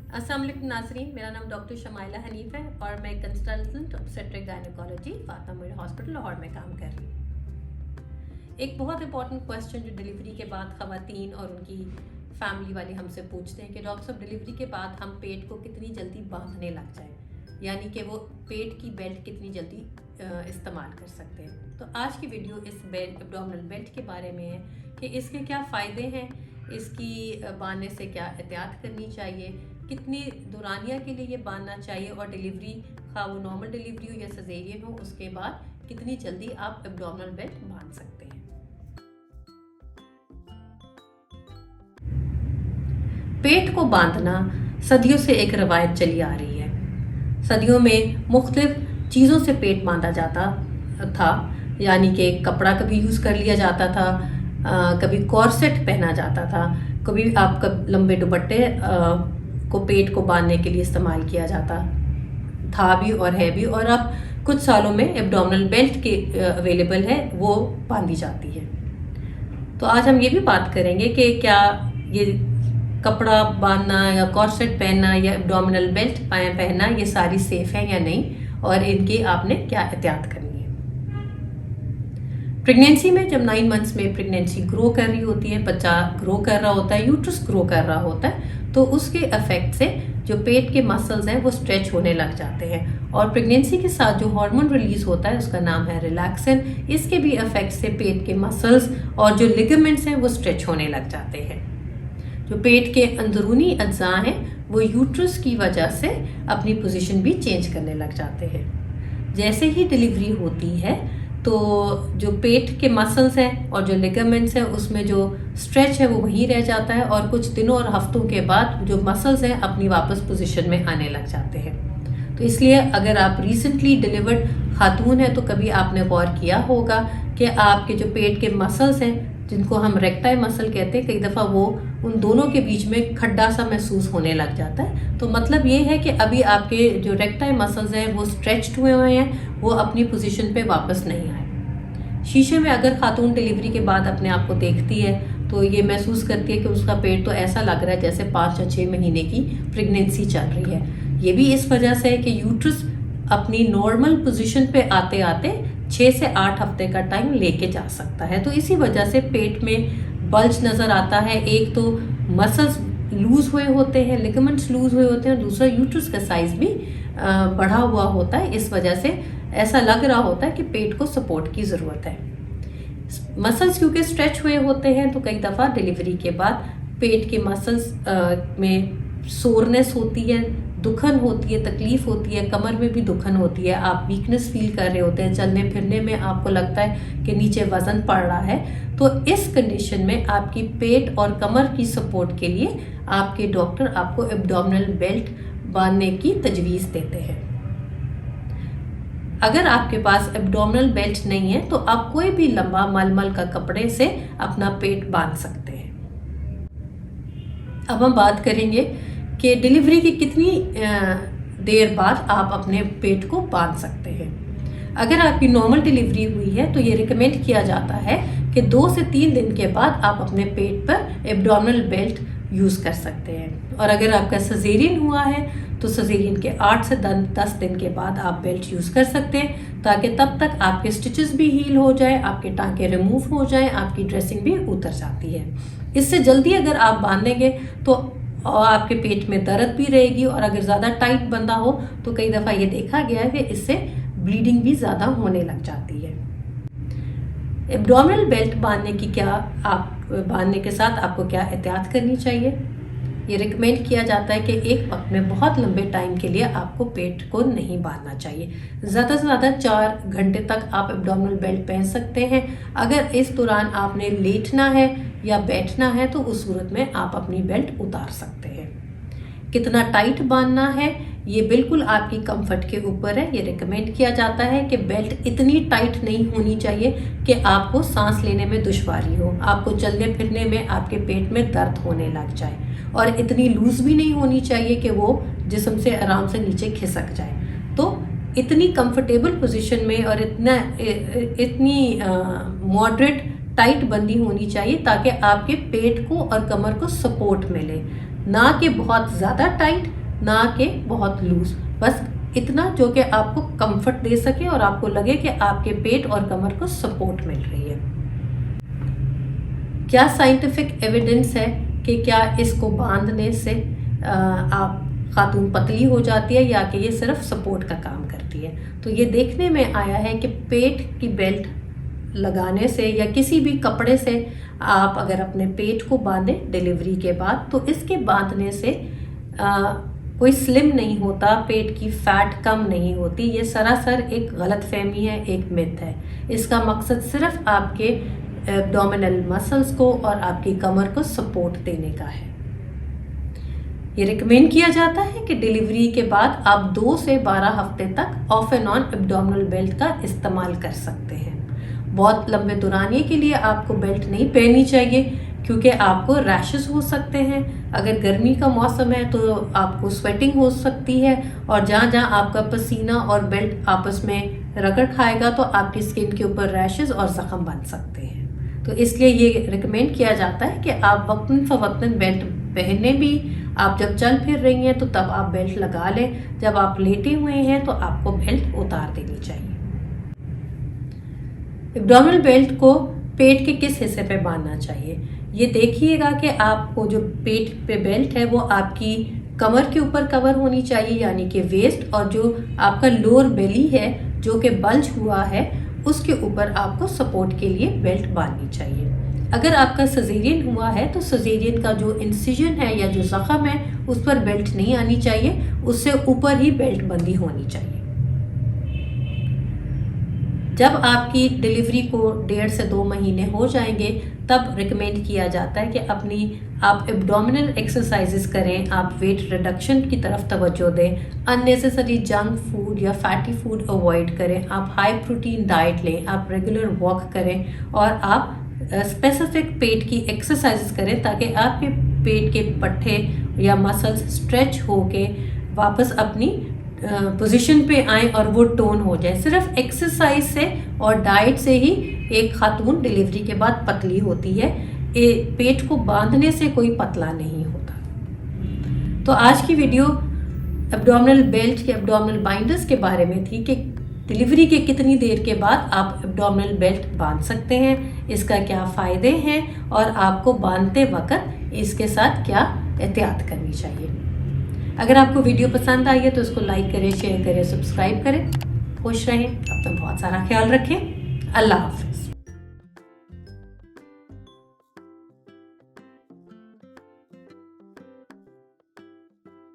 अस्सलाम वालेकुम नाज़रीन, मेरा नाम डॉक्टर शमाइला हनीफ है और मैं consultant obstetric gynaecology Fatima memorial hospital Lahore में काम कर रही हूँ। एक बहुत इंपॉर्टेंट क्वेश्चन जो डिलीवरी के बाद ख़वातीन और उनकी फैमिली वाले हमसे पूछते हैं कि डॉक्टर साहब डिलीवरी के बाद हम पेट को कितनी जल्दी बांधने लग जाए, यानी कि वो पेट की बेल्ट कितनी जल्दी इस्तेमाल कर सकते हैं। तो आज की वीडियो इस एब्डोमिनल बेल्ट के बारे में है कि इसके क्या फ़ायदे हैं, इसकी बांधने से क्या एहतियात करनी चाहिए, कितनी दौरानिया के लिए ये बांधना चाहिए और डिलीवरी खा वो नॉर्मल डिलीवरी हो या सजेरियन हो उसके बाद कितनी जल्दी आप एब्डोमिनल बेल्ट बांध सकते हैं। पेट को बांधना सदियों से एक रवायत चली आ रही है। सदियों में मुख्तलिफ चीज़ों से पेट बांधा जाता था, यानी कि कपड़ा कभी यूज़ कर लिया जाता था, कभी कॉर्सेट पहना जाता था, कभी आपका लंबे दुपट्टे को पेट को बांधने के लिए इस्तेमाल किया जाता था भी और है भी, और अब कुछ सालों में एब्डोमिनल बेल्ट के अवेलेबल है वो बांधी जाती है। तो आज हम ये भी बात करेंगे कि क्या ये कपड़ा बांधना या कॉर्सेट पहनना या एब्डोमिनल बेल्ट पहनना ये सारी सेफ है या नहीं, और इनकी आपने क्या एहतियात करनी है। प्रेगनेंसी में जब 9 मंथ्स में प्रेगनेंसी ग्रो कर रही होती है, बच्चा ग्रो कर रहा होता है, यूट्रस ग्रो कर रहा होता है, तो उसके इफेक्ट से जो पेट के मसल्स हैं वो स्ट्रेच होने लग जाते हैं, और प्रेगनेंसी के साथ जो हार्मोन रिलीज होता है उसका नाम है रिलैक्सिन, इसके भी इफेक्ट से पेट के मसल्स और जो लिगामेंट्स हैं वो स्ट्रेच होने लग जाते हैं। जो पेट के अंदरूनी अज्जा हैं वो यूट्रस की वजह से अपनी पोजीशन भी चेंज करने लग जाते हैं। जैसे ही डिलीवरी होती है तो जो पेट के मसल्स हैं और जो लिगामेंट्स हैं उसमें जो स्ट्रेच है वो वहीं रह जाता है, और कुछ दिनों और हफ्तों के बाद जो मसल्स हैं अपनी वापस पोजीशन में आने लग जाते हैं। तो इसलिए अगर आप रिसेंटली डिलीवर्ड खातून हैं तो कभी आपने गौर किया होगा कि आपके जो पेट के मसल्स हैं जिनको हम रेक्टाई मसल कहते हैं, कई दफ़ा वो उन दोनों के बीच में खड्डा सा महसूस होने लग जाता है। तो मतलब ये है कि अभी आपके जो रेक्टाई मसल्स हैं वो स्ट्रेच्ड हुए हैं, वो अपनी पोजीशन पे वापस नहीं आए। शीशे में अगर खातून डिलीवरी के बाद अपने आप को देखती है तो ये महसूस करती है कि उसका पेट तो ऐसा लग रहा है जैसे 5 या 6 महीने की प्रेगनेंसी चल रही है। ये भी इस वजह से है कि यूट्रस अपनी नॉर्मल पोजीशन पे आते आते 6 से 8 हफ्ते का टाइम लेके जा सकता है। तो इसी वजह से पेट में बल्ज नज़र आता है। एक तो मसल्स लूज हुए होते हैं, लिगामेंट्स लूज हुए होते हैं, दूसरा यूट्रस का साइज भी बढ़ा हुआ होता है। इस वजह से ऐसा लग रहा होता है कि पेट को सपोर्ट की ज़रूरत है। मसल्स क्योंकि स्ट्रेच हुए होते हैं तो कई दफ़ा डिलीवरी के बाद पेट के मसल्स में सोरनेस होती है, दुखन होती है, तकलीफ होती है, कमर में भी दुखन होती है, आप वीकनेस फील कर रहे होते हैं, चलने फिरने में आपको लगता है कि नीचे वजन पड़ रहा है। तो इस कंडीशन में आपकी पेट और कमर की सपोर्ट के लिए आपके डॉक्टर आपको एब्डोमिनल बेल्ट बांधने की तजवीज़ देते हैं। अगर आपके पास एब्डोमिनल बेल्ट नहीं है तो आप कोई भी लंबा मलमल का कपड़े से अपना पेट बांध सकते हैं। अब हम बात करेंगे कि डिलीवरी की कितनी देर बाद आप अपने पेट को बांध सकते हैं। अगर आपकी नॉर्मल डिलीवरी हुई है तो ये रिकमेंड किया जाता है कि 2 से 3 दिन के बाद आप अपने पेट पर एब्डोमिनल बेल्ट यूज़ कर सकते हैं, और अगर आपका सजेरियन हुआ है तो सजेरियन के 8 से 10 दिन के बाद आप बेल्ट यूज़ कर सकते हैं, ताकि तब तक आपके स्टिचेस भी हील हो जाए, आपके टाँके रिमूव हो जाए, आपकी ड्रेसिंग भी उतर जाती है। इससे जल्दी अगर आप बांधेंगे तो आपके पेट में दर्द भी रहेगी, और अगर ज़्यादा टाइट बंधा हो तो कई दफ़ा ये देखा गया है कि इससे ब्लीडिंग भी ज़्यादा होने लग जाती है। एब्डोमिनल बेल्ट बांधने के साथ आपको क्या एहतियात करनी चाहिए। ये रिकमेंड किया जाता है कि एक वक्त में बहुत लंबे टाइम के लिए आपको पेट को नहीं बांधना चाहिए। ज़्यादा से ज़्यादा 4 घंटे तक आप एब्डोमिनल बेल्ट पहन सकते हैं। अगर इस दौरान आपने लेटना है या बैठना है तो उस सूरत में आप अपनी बेल्ट उतार सकते हैं। कितना टाइट बांधना है ये बिल्कुल आपकी कंफर्ट के ऊपर है। ये रिकमेंड किया जाता है कि बेल्ट इतनी टाइट नहीं होनी चाहिए कि आपको सांस लेने में दुश्वारी हो, आपको चलने फिरने में आपके पेट में दर्द होने लग जाए, और इतनी लूज भी नहीं होनी चाहिए कि वो जिस्म से आराम से नीचे खिसक जाए। तो इतनी कंफर्टेबल पोजीशन में और इतनी मॉडरेट टाइट बंदी होनी चाहिए ताकि आपके पेट को और कमर को सपोर्ट मिले, ना कि बहुत ज़्यादा टाइट, ना कि बहुत लूज, बस इतना जो कि आपको कंफर्ट दे सके और आपको लगे कि आपके पेट और कमर को सपोर्ट मिल रही है। क्या साइंटिफिक एविडेंस है कि क्या इसको बांधने से आप खातून पतली हो जाती है या कि ये सिर्फ सपोर्ट का काम करती है? तो ये देखने में आया है कि पेट की बेल्ट लगाने से या किसी भी कपड़े से आप अगर अपने पेट को बांधें डिलीवरी के बाद, तो इसके बांधने से कोई स्लिम नहीं होता, पेट की फैट कम नहीं होती। ये सरासर एक गलतफहमी है, एक मिथ है। इसका मकसद सिर्फ आपके एब्डोमिनल मसल्स को और आपकी कमर को सपोर्ट देने का है। ये रिकमेंड किया जाता है कि डिलीवरी के बाद आप 2 से 12 हफ्ते तक of and on abdominal belt का इस्तेमाल कर सकते हैं। बहुत लंबे दौरानिए के लिए आपको बेल्ट नहीं पहननी चाहिए क्योंकि आपको रैशेस हो सकते हैं। अगर गर्मी का मौसम है तो आपको स्वेटिंग हो सकती है और जहाँ जहाँ आपका पसीना और बेल्ट आपस में रगड़ खाएगा तो आपकी स्किन के ऊपर रैशेस और ज़ख्म बन सकते हैं। तो इसलिए ये रिकमेंड किया जाता है कि आप वक्तन फ़वक्तन बेल्ट पहने भी। आप जब चल फिर रही हैं तो तब आप बेल्ट लगा लें, जब आप लेटे हुए हैं तो आपको बेल्ट उतार देनी चाहिए। एब्डोमिनल बेल्ट को पेट के किस हिस्से पे बांधना चाहिए? ये देखिएगा कि आपको जो पेट पे बेल्ट है वो आपकी कमर के ऊपर कवर होनी चाहिए, यानी कि वेस्ट, और जो आपका लोअर बेली है जो कि बल्ज हुआ है उसके ऊपर आपको सपोर्ट के लिए बेल्ट बांधनी चाहिए। अगर आपका सजेरियन हुआ है तो सजेरियन का जो इंसिजन है या जो ज़ख्म है उस पर बेल्ट नहीं आनी चाहिए, उससे ऊपर ही बेल्ट बंदी होनी चाहिए। जब आपकी डिलीवरी को 1.5 से 2 महीने हो जाएंगे तब रिकमेंड किया जाता है कि आप एब्डोमिनल एक्सरसाइजेस करें, आप वेट रिडक्शन की तरफ तवज्जो दें, अननेसेसरी जंक फूड या फैटी फूड अवॉइड करें, आप हाई प्रोटीन डाइट लें, आप रेगुलर वॉक करें और आप स्पेसिफिक पेट की एक्सरसाइजेस करें ताकि आपके पेट के पट्टे या मसल्स स्ट्रेच होके वापस अपनी पोजीशन पे आए और वो टोन हो जाए। सिर्फ एक्सरसाइज से और डाइट से ही एक खातून डिलीवरी के बाद पतली होती है, पेट को बांधने से कोई पतला नहीं होता। तो आज की वीडियो एब्डोमिनल बेल्ट के एब्डोमिनल बाइंडर्स के बारे में थी कि डिलीवरी के कितनी देर के बाद आप एब्डोमिनल बेल्ट बांध सकते हैं, इसका क्या फ़ायदे हैं और आपको बांधते वक्त इसके साथ क्या एहतियात करनी चाहिए। अगर आपको वीडियो पसंद आई है तो इसको लाइक करें, शेयर करें, सब्सक्राइब करें। खुश रहें, अपना बहुत सारा ख्याल रखें। अल्लाह हाफ़िज़।